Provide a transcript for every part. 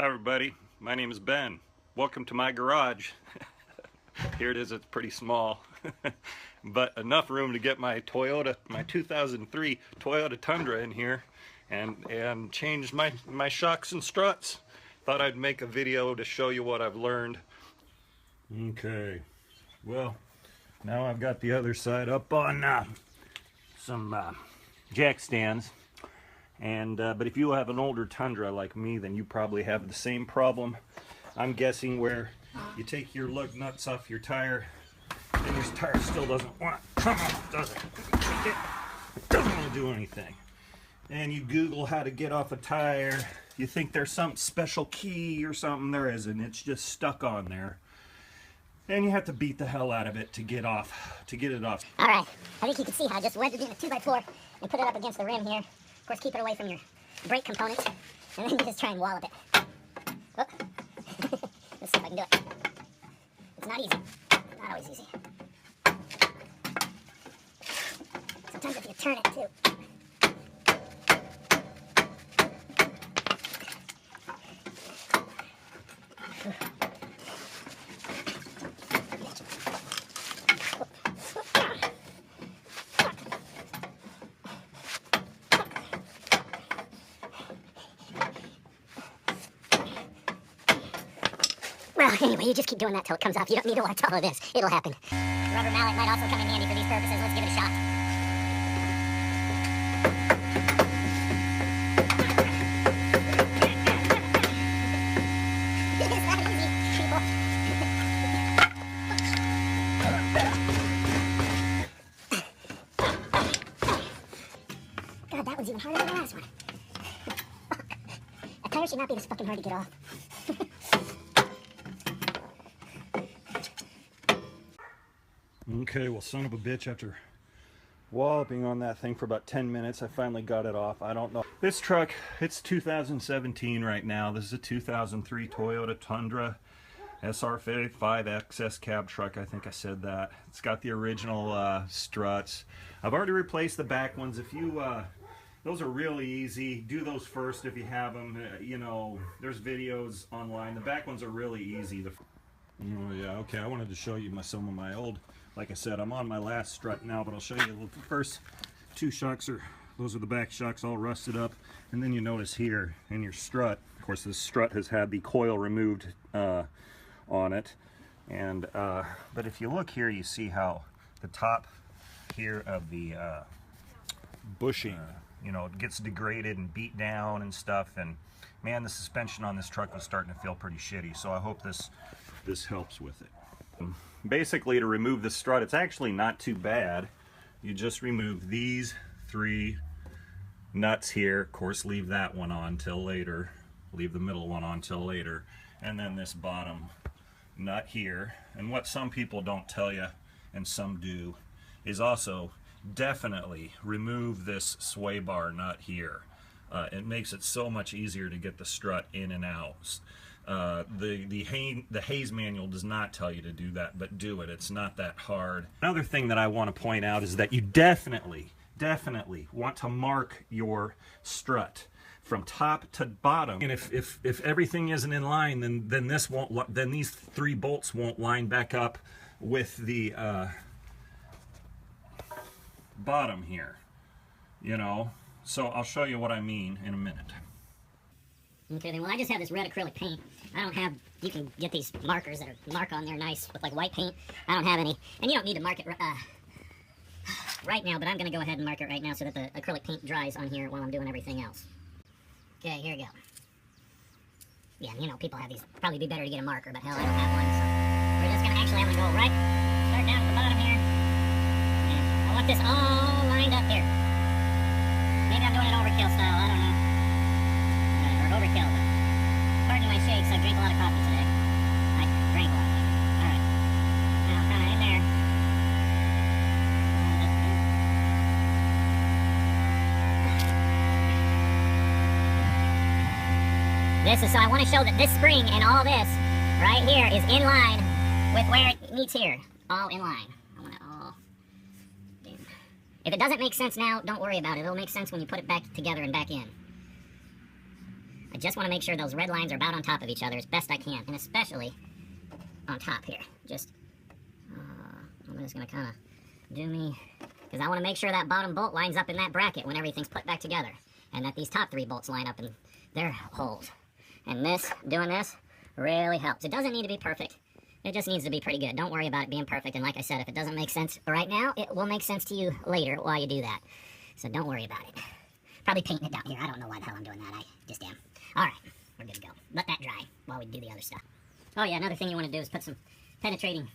Hi everybody, my name is Ben. Welcome to my garage. Here it is, it's pretty small. But enough room to get my 2003 Toyota Tundra in here and change my shocks and struts. Thought I'd make a video to show you what I've learned. Okay, well, now I've got the other side up on some jack stands. But if you have an older Tundra like me, then you probably have the same problem. I'm guessing where you take your lug nuts off your tire and your tire still doesn't want to come off, does it? It doesn't want to do anything. And you Google how to get off a tire. You think there's some special key or something. There isn't. It's just stuck on there. And you have to beat the hell out of it to get it off. All right. I think you can see how I just wedged it in a 2x4 and put it up against the rim here. Of course, keep it away from your brake components, and then just try and wallop it. Oh. Let's see if I can do it. It's not easy. Not always easy. Sometimes if you turn it too. Well, anyway, you just keep doing that till it comes off. You don't need to watch all of this. It'll happen. The rubber mallet might also come in handy for these purposes. Let's give it a shot. It's not easy, people. God, that one's even harder than the last one. A tire should not be this fucking hard to get off. Okay, well, son of a bitch, after walloping on that thing for about 10 minutes, I finally got it off. I don't know. This truck, it's 2017 right now. This is a 2003 Toyota Tundra SR55 XS cab truck. I think I said that. It's got the original struts. I've already replaced the back ones. If you, those are really easy. Do those first if you have them. You know, there's videos online. The back ones are really easy. Oh yeah, okay, I wanted to show you some of my old, like I said, I'm on my last strut now, but I'll show you the first two shocks those are the back shocks all rusted up. And then you notice here in your strut, of course this strut has had the coil removed on it. And but if you look here, you see how the top here of the bushing, you know, it gets degraded and beat down and stuff. And man, the suspension on this truck was starting to feel pretty shitty. So I hope this helps with it. Basically, to remove the strut, it's actually not too bad. You just remove these three nuts here. Of course, leave that one on till later. Leave the middle one on till later. And then this bottom nut here. And what some people don't tell you, and some do, is also definitely remove this sway bar nut here. It makes it so much easier to get the strut in and out. The Hayes manual does not tell you to do that, but do it. It's not that hard. Another thing that I want to point out is that you definitely want to mark your strut from top to bottom. And if everything isn't in line, then these three bolts won't line back up with the bottom here. You know, so I'll show you what I mean in a minute. Okay, then, well, I just have this red acrylic paint. I don't have, you can get these markers that are mark on there nice with like white paint. I don't have any. And you don't need to mark it right now, but I'm going to go ahead and mark it right now so that the acrylic paint dries on here while I'm doing everything else. Okay, here we go. Yeah, you know, people have these. Probably be better to get a marker, but hell, I don't have one, so we're just going to actually have to go right, start down at the bottom here. And I want this all lined up here. Maybe I'm doing it overkill style, I don't know. Overkill, but pardon my shakes, I drank a lot of coffee today. I drank a lot. Alright. Now, kind of in there. This is, so I want to show that this spring and all this right here is in line with where it meets here. All in line. I want it all. If it doesn't make sense now, don't worry about it. It'll make sense when you put it back together and back in. I just want to make sure those red lines are about on top of each other as best I can, and especially on top here. Just, I'm just going to kind of do me, because I want to make sure that bottom bolt lines up in that bracket when everything's put back together, and that these top 3 bolts line up in their holes. And this, doing this, really helps. It doesn't need to be perfect. It just needs to be pretty good. Don't worry about it being perfect, and like I said, if it doesn't make sense right now, it will make sense to you later while you do that. So don't worry about it. Probably painting it down here. I don't know why the hell I'm doing that. I just am. Alright, we're good to go. Let that dry while we do the other stuff. Oh yeah, another thing you want to do is put some penetrating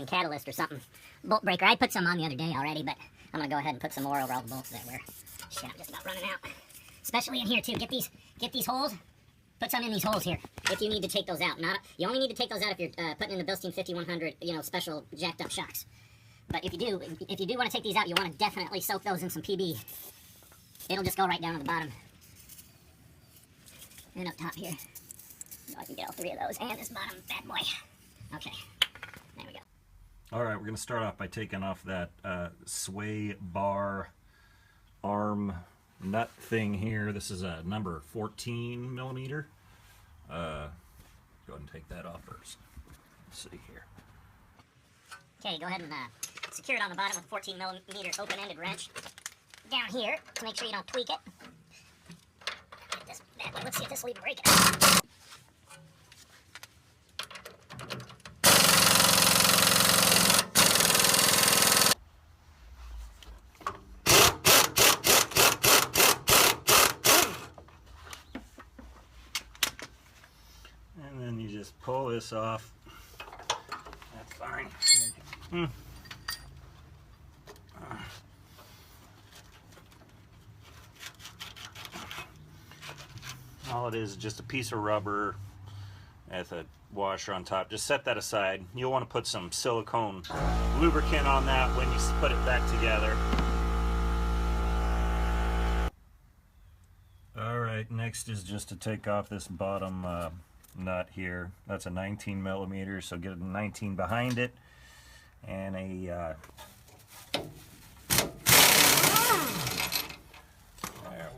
catalyst or something. Bolt breaker. I put some on the other day already, but I'm going to go ahead and put some more over all the bolts that were, shit, I'm just about running out. Especially in here too. Get these holes. Put some in these holes here if you need to take those out. You only need to take those out if you're putting in the Bilstein 5100, special jacked up shocks. But if you do want to take these out, you want to definitely soak those in some PB. It'll just go right down to the bottom. And up top here. So I can get all 3 of those and this bottom bad boy. Okay, there we go. All right, we're going to start off by taking off that sway bar arm nut thing here. This is a number 14 millimeter. Go ahead and take that off first. Let's see here. Okay, go ahead and secure it on the bottom with a 14 millimeter open-ended wrench. Down here to make sure you don't tweak it. Get this bad boy. Let's see if this will even break it. And then you just pull this off. That's fine. All it is just a piece of rubber with a washer on top. Just set that aside. You'll want to put some silicone lubricant on that when you put it back together. Alright, next is just to take off this bottom nut here. That's a 19 millimeter, so get a 19 behind it and a there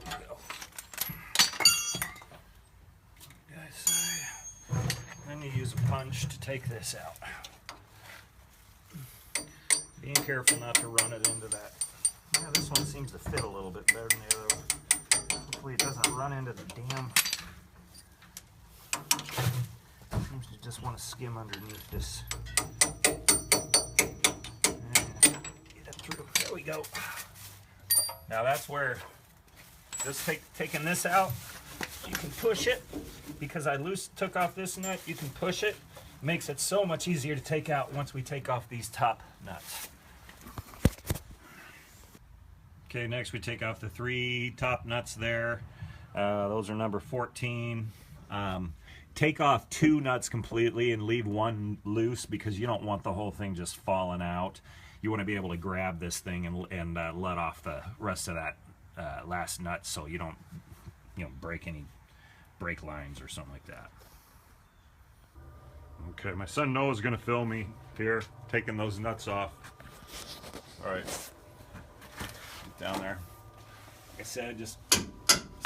we go. Then you use a punch to take this out. Being careful not to run it into that. Yeah, this one seems to fit a little bit better than the other one. Hopefully it doesn't run into the damn. Seems to just want to skim underneath this. And get it through. There we go. Now that's where taking this out, you can push it. Because I took off this nut, you can push it. Makes it so much easier to take out once we take off these top nuts. Okay, next we take off the 3 top nuts there. Those are number 14. Take off 2 nuts completely and leave 1 loose because you don't want the whole thing just falling out. You want to be able to grab this thing and let off the rest of that last nut so you don't break any brake lines or something like that. Okay, my son Noah's is going to film me here taking those nuts off. All right, down there. Like I said, just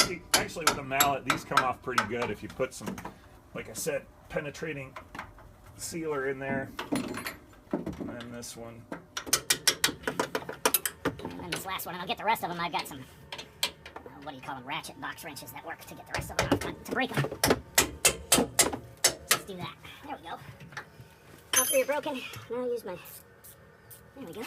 see, actually with a mallet, these come off pretty good if you put some, like I said, penetrating sealer in there. And this one. And this last one, and I'll get the rest of them. I've got some, what do you call them, ratchet box wrenches that work to get the rest of them off, to break them. Let's do that. There we go. All 3 are broken. Now I'll use my, there we go.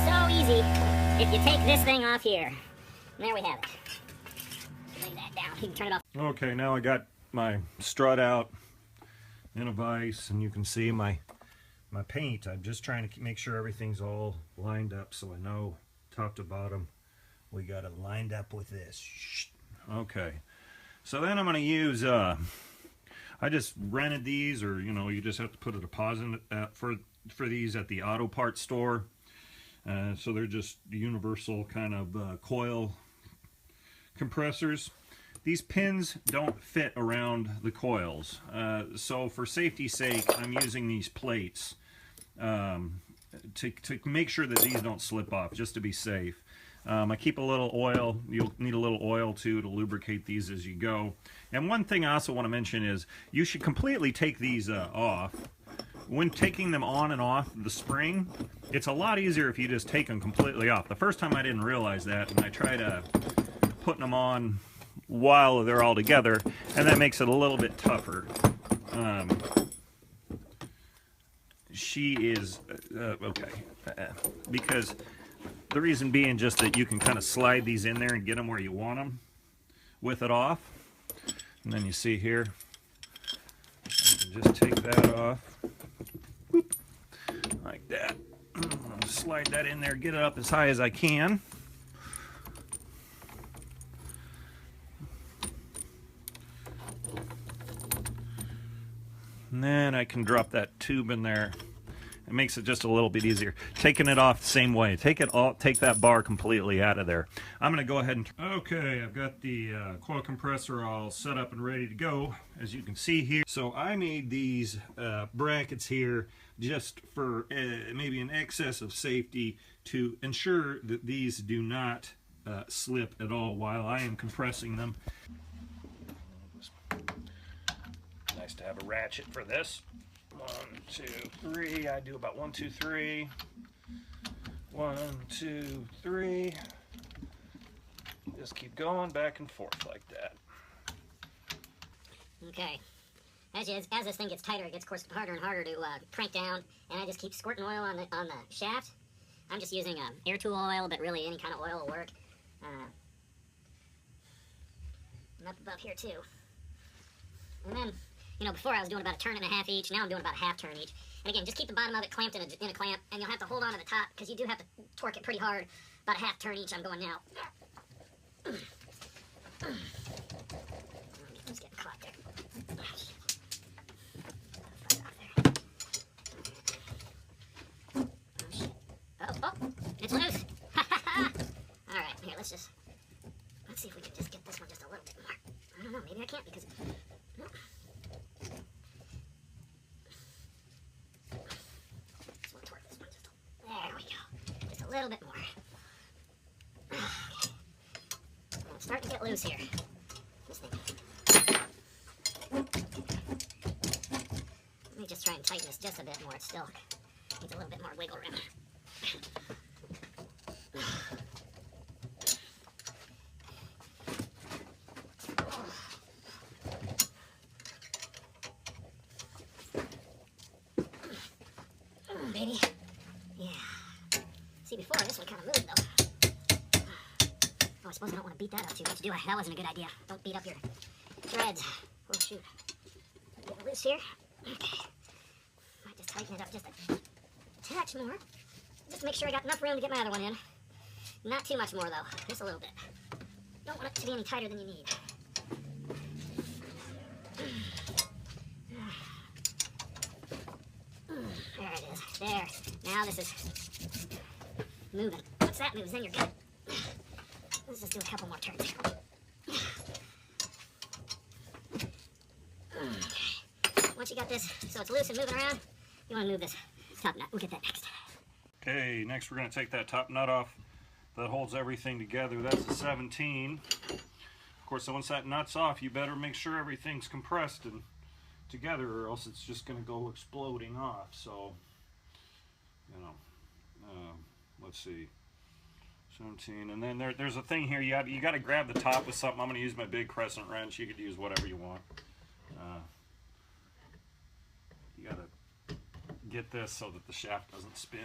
so easy if you take this thing off here. And there we have it. Lay that down. You can turn it off. Okay, now I got my strut out in a vise, and you can see my paint. I'm just trying to make sure everything's all lined up so I know top to bottom we got it lined up with this. Okay, so then I'm going to use I just rented these, or you just have to put a deposit for these at the auto parts store. So they're just universal kind of coil compressors. These pins don't fit around the coils, so for safety's sake I'm using these plates to make sure that these don't slip off, just to be safe. I keep a little oil. You'll need a little oil too to lubricate these as you go. And one thing I also want to mention is you should completely take these off. When taking them on and off the spring, it's a lot easier if you just take them completely off. The first time I didn't realize that, and I tried putting them on while they're all together, and that makes it a little bit tougher. She is okay, because the reason being just that you can kind of slide these in there and get them where you want them with it off. And then you see here, you can just take that off. Whoop, like that. I'll slide that in there, get it up as high as I can. And then I can drop that tube in there. It makes it just a little bit easier. Taking it off the same way. Take that bar completely out of there. I'm going to go ahead and... Okay, I've got the coil compressor all set up and ready to go, as you can see here. So I made these brackets here just for maybe an excess of safety to ensure that these do not slip at all while I am compressing them. Nice to have a ratchet for this. 1, 2, 3. I do about 1, 2, 3. 1, 2, 3. Just keep going back and forth like that. Okay. As this thing gets tighter, it gets, of course, harder and harder to crank down, and I just keep squirting oil on the shaft. I'm just using air tool oil, but really any kind of oil will work. And up above here too. And then, before I was doing about a turn and a half each. Now I'm doing about a half turn each. And again, just keep the bottom of it clamped in a clamp, and you'll have to hold on to the top because you do have to torque it pretty hard. About a half turn each. I'm going now. It's getting caught there. Oh, it's loose. All right, here, let's see if we can just get this one just a little bit more. I don't know, maybe I can't because... No. This one toward this one just there we go. Just a little bit more. Okay. Well, it's starting to get loose here. This thing. Let me just try and tighten this just a bit more. It still needs a little bit more wiggle room. Baby. Yeah. See, before this one kind of moved though. Oh, I suppose I don't want to beat that up too much, do I? That wasn't a good idea. Don't beat up your threads. Oh, shoot. Get it loose here. Okay. Might just tighten it up just a touch more. Just to make sure I got enough room to get my other one in. Not too much more though. Just a little bit. Don't want it to be any tighter than you need. There it is. There. Now this is moving. Once that moves, then you're good. Let's just do a couple more turns here. Okay. Once you got this so it's loose and moving around, you want to move this top nut. We'll get that next. Okay, next we're going to take that top nut off that holds everything together. That's a 17. Of course, so once that nut's off, you better make sure everything's compressed and together, or else it's just going to go exploding off. So, let's see, 17, and then there's a thing here. You got to grab the top with something. I'm going to use my big crescent wrench. You could use whatever you want. You got to get this so that the shaft doesn't spin.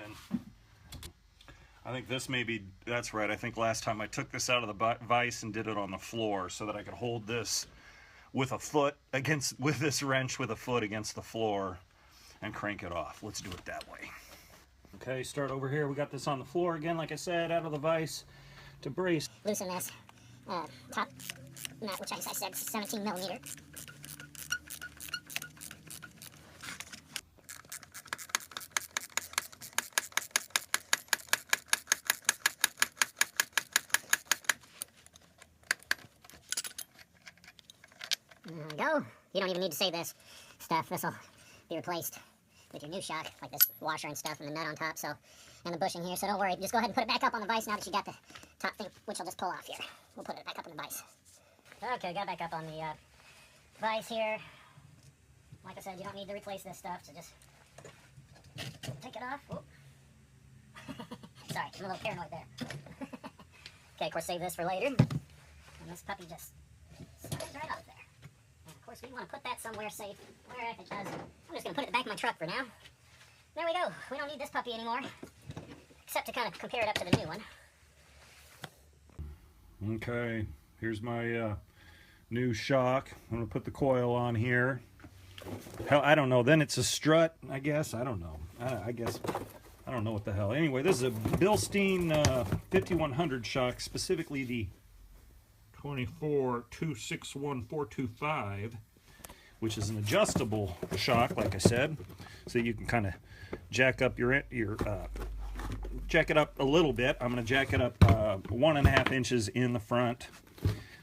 I think this may be, that's right. I think last time I took this out of the vise and did it on the floor so that I could hold this with a foot against, with this wrench with a foot against the floor and crank it off. Let's do it that way. Okay, start over here. We got this on the floor again, like I said, out of the vise to brace. Loosen this top nut, which I said is 17 millimeter. There we go. You don't even need to save this stuff. This will be replaced with your new shock, like this washer and stuff and the nut on top, so, and the bushing here, so don't worry. Just go ahead and put it back up on the vise now that you got the top thing, which I'll just pull off here. We'll put it back up in the vise. Okay, got back up on the vise here. Like I said, you don't need to replace this stuff, so just take it off. Sorry, I'm a little paranoid there. Okay, of course, save this for later. And this puppy just slides right off there. And of course, we want to put that somewhere safe. Where if it does, I'm just going to put it in the back of my truck for now. There we go. We don't need this puppy anymore, except to kind of compare it up to the new one. Okay, here's my new shock. I'm going to put the coil on here. Hell, I don't know. Then it's a strut, I guess. I don't know. I guess. I don't know what the hell. Anyway, this is a Bilstein 5100 shock, specifically the 24261-425, which is an adjustable shock, like I said, so you can kind of jack up jack it up a little bit. I'm going to jack it up 1.5 inches in the front.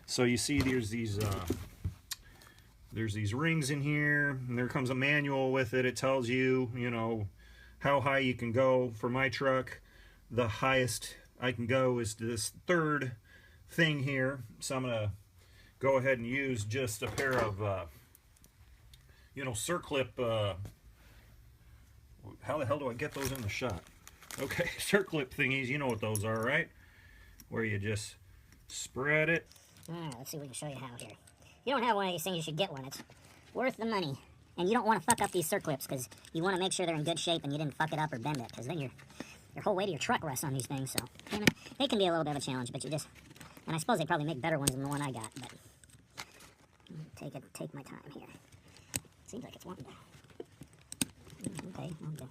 So you see there's these rings in here, and there comes a manual with it. It tells you, you know, how high you can go. For my truck, the highest I can go is this third thing here. So I'm gonna go ahead and use just a pair of you know, circlip, how the hell do I get those in the shot? Okay, circlip thingies, you know what those are, right? Where you just spread it. Alright, let's see if we can show you how here. If you don't have one of these things, you should get one. It's worth the money. And you don't want to fuck up these circlips, because you want to make sure they're in good shape and you didn't fuck it up or bend it, because then your whole weight of your truck rests on these things. So they can be a little bit of a challenge, but you just, and I suppose they probably make better ones than the one I got, but take my time here. Seems like it's wanting to. Okay, I'm good.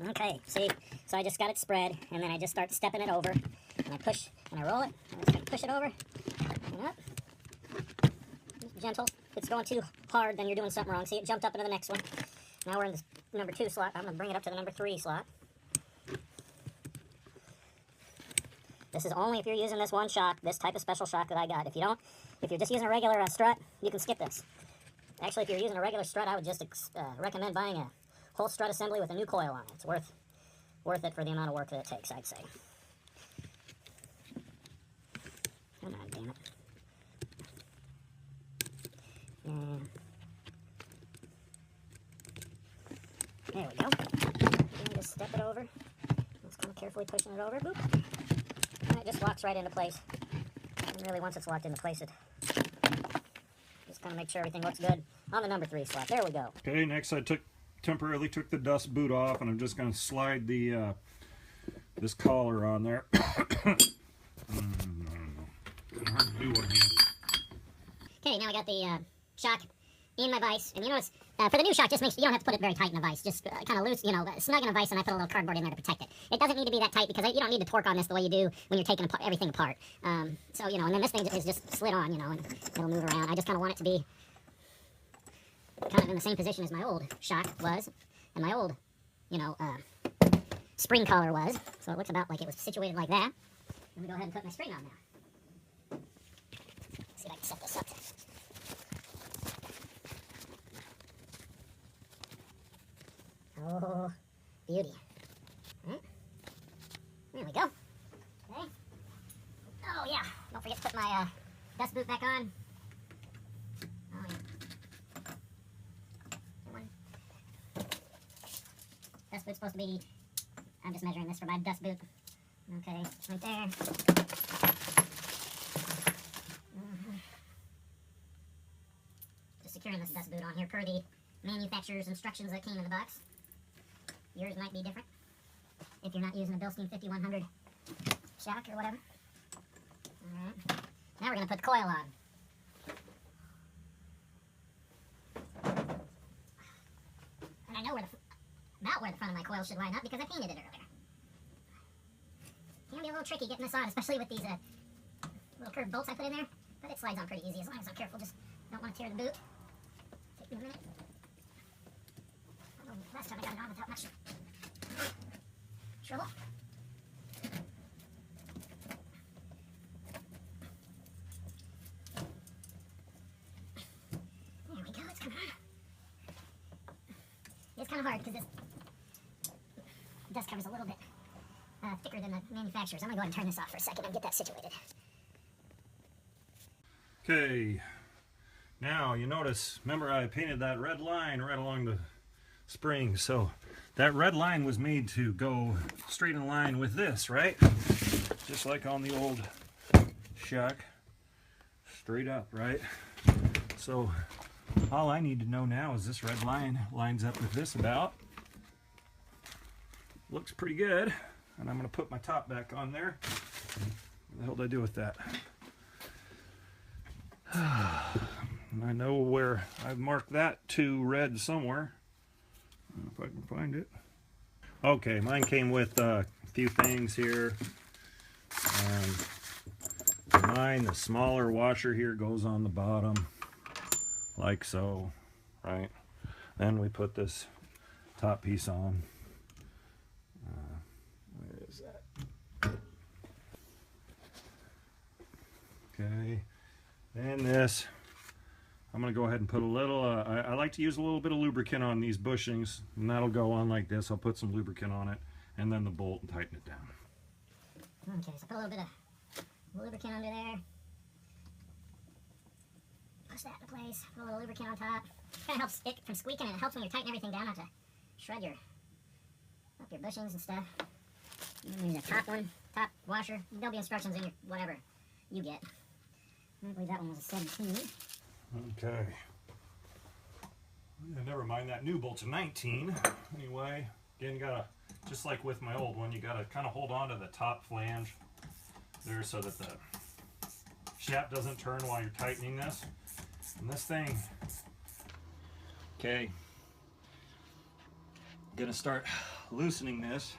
Okay, see, so I just got it spread, and then I just start stepping it over, and I push, and I roll it, and I just kind of push it over, and up. Just gentle. If it's going too hard, then you're doing something wrong. See, it jumped up into the next one. Now we're in the number 2 slot. I'm going to bring it up to the number 3 slot. This is only if you're using this one shock, this type of special shock that I got. If you don't, if you're just using a regular strut, you can skip this. Actually, if you're using a regular strut, I would just recommend buying a whole strut assembly with a new coil on it. It's worth it for the amount of work that it takes, I'd say. Come on, damn it. And there we go. And just step it over. Just kind of carefully pushing it over. Boop. And it just locks right into place. And really, once it's locked into place, it just kind of make sure everything looks good on the number 3 slot. There we go. Okay, next I temporarily took the dust boot off, and I'm just going to slide the this collar on there. I don't know. It's hard to do one-handed. Okay, now I got the shock in my vise, and you notice for the new shock, just make sure you don't have to put it very tight in the vise. Just kind of loose, you know, snug in a vise, and I put a little cardboard in there to protect it. It doesn't need to be that tight because you don't need to torque on this the way you do when you're taking everything apart. So, you know, and then this thing is just slid on, you know, and it'll move around. I just kind of want it to be kind of in the same position as my old shock was, and my old, you know, spring collar was. So it looks about like it was situated like that. Let me go ahead and put my spring on now. Let's see if I can set this up. Oh, beauty. Right. There we go. Okay. Oh, yeah. Don't forget to put my dust boot back on. Oh, yeah. Dust boot's supposed to be, I'm just measuring this for my dust boot. Okay, right there. to securing this dust boot on here per the manufacturer's instructions that came in the box. Yours might be different if you're not using a Bilstein 5100 shock or whatever. Alright, now we're going to put the coil on. And I know about where the front of my coil should line up because I painted it earlier. Can be a little tricky getting this on, especially with these little curved bolts I put in there, but it slides on pretty easy as long as I'm careful. Just don't want to tear the boot. Take me a minute. I don't know, last time I got it on without much trouble. There we go, it's coming on. It's kind of hard because this dust cover's a little bit thicker than the manufacturer's. I'm going to go ahead and turn this off for a second and get that situated. Okay, now you notice, remember I painted that red line right along the spring, so that red line was made to go straight in line with this, right? Just like on the old shock, straight up, right? So all I need to know now is this red line lines up with this about. Looks pretty good. And I'm going to put my top back on there. What the hell did I do with that? I know where I've marked that to red somewhere. I don't know if I can find it. Okay, mine came with a few things here. Mine, the smaller washer here goes on the bottom, like so, right? Then we put this top piece on. Where is that? Okay, and this, I'm going to go ahead and put a little, I like to use a little bit of lubricant on these bushings, and that'll go on like this. I'll put some lubricant on it, and then the bolt and tighten it down. Okay, so put a little bit of lubricant under there. Push that into place, put a little lubricant on top. Kind of helps it from squeaking, and it helps when you're tightening everything down not to shred your bushings and stuff. Use a top one, top washer. There'll be instructions in your whatever you get. I believe that one was a 17. Okay. Yeah, never mind, that new bolt's a 19. Anyway, again, you gotta, just like with my old one, you gotta kind of hold on to the top flange there so that the shaft doesn't turn while you're tightening this. And this thing, okay, I'm gonna start loosening this,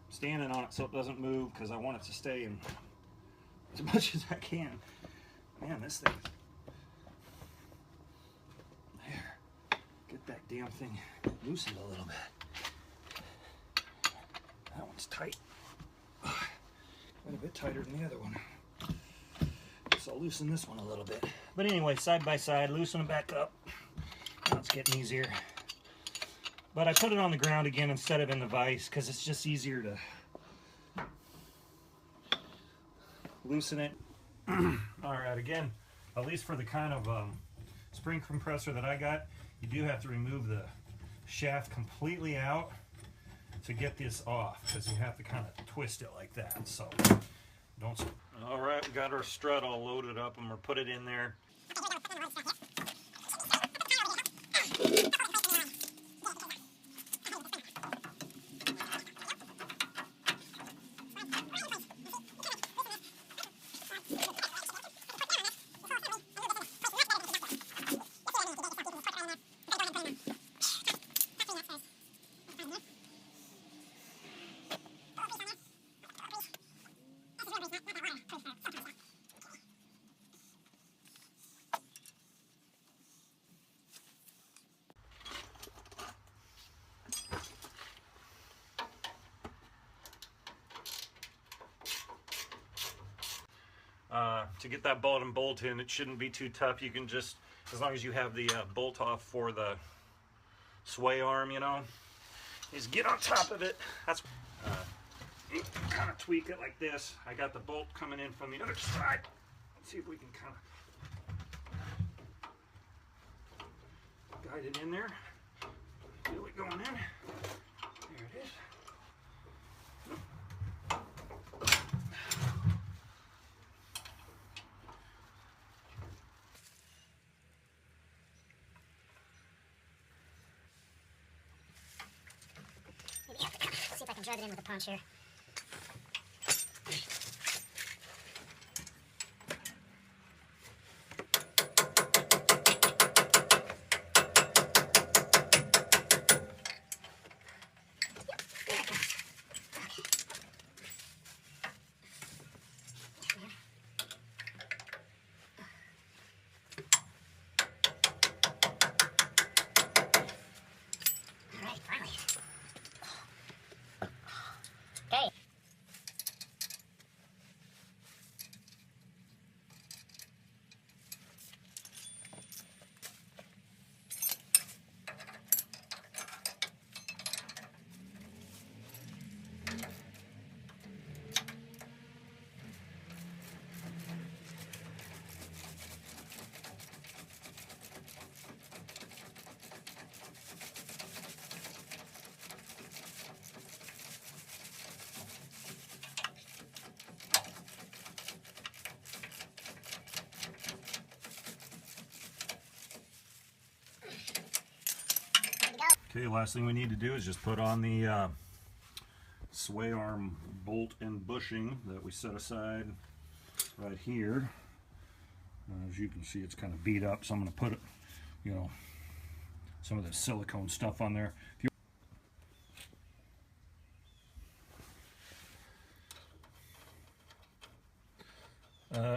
standing on it so it doesn't move because I want it to stay in as much as I can. Man, this thing, there, get that damn thing loosened a little bit. That one's tight, quite a bit tighter than the other one. So I'll loosen this one a little bit. But anyway, side by side, loosen them back up. Now it's getting easier. But I put it on the ground again instead of in the vise because it's just easier to loosen it. Alright, again, at least for the kind of spring compressor that I got, you do have to remove the shaft completely out to get this off because you have to kind of twist it like that. So don't. Alright, we got our strut all loaded up and we're put it in there. To get that bottom bolt in, it shouldn't be too tough. You can just, as long as you have the bolt off for the sway arm, you know, is get on top of it. That's kind of tweak it like this. I got the bolt coming in from the other side. Let's see if we can kind of guide it in there. Feel it going in. There it is. drive it in with a punch here. Okay, last thing we need to do is just put on the sway arm bolt and bushing that we set aside right here. As you can see, it's kind of beat up, so I'm going to put, you know, some of the silicone stuff on there. If you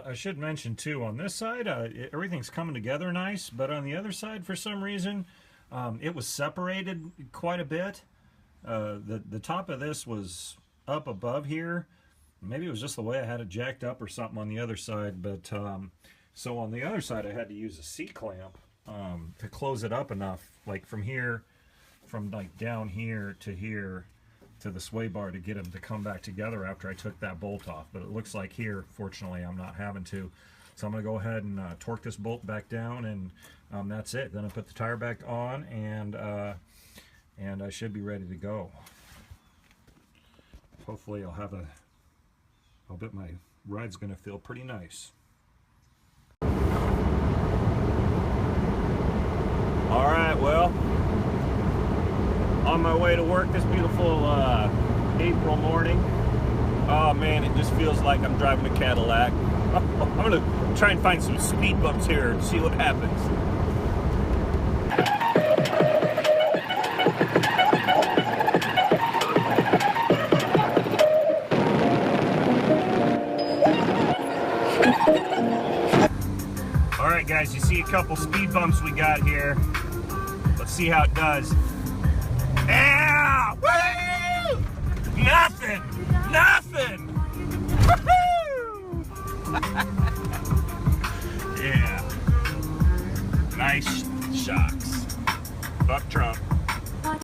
I should mention too, on this side, everything's coming together nice, but on the other side, for some reason, it was separated quite a bit. The top of this was up above here. Maybe it was just the way I had it jacked up or something on the other side, but so on the other side I had to use a C-clamp to close it up enough, like from here, from like down here to the sway bar, to get them to come back together after I took that bolt off. But it looks like here, fortunately, I'm not having to. So I'm going to go ahead and torque this bolt back down, and that's it. Then I put the tire back on, and I should be ready to go. Hopefully I'll bet my ride's going to feel pretty nice. All right, well, on my way to work this beautiful April morning. Oh man, it just feels like I'm driving a Cadillac. I'm gonna try and find some speed bumps here and see what happens. All right, guys, you see a couple speed bumps we got here. Let's see how it does. Yeah! Woo! Nothing! Nothing! Woohoo! Yeah. Nice shocks. Buck Trump.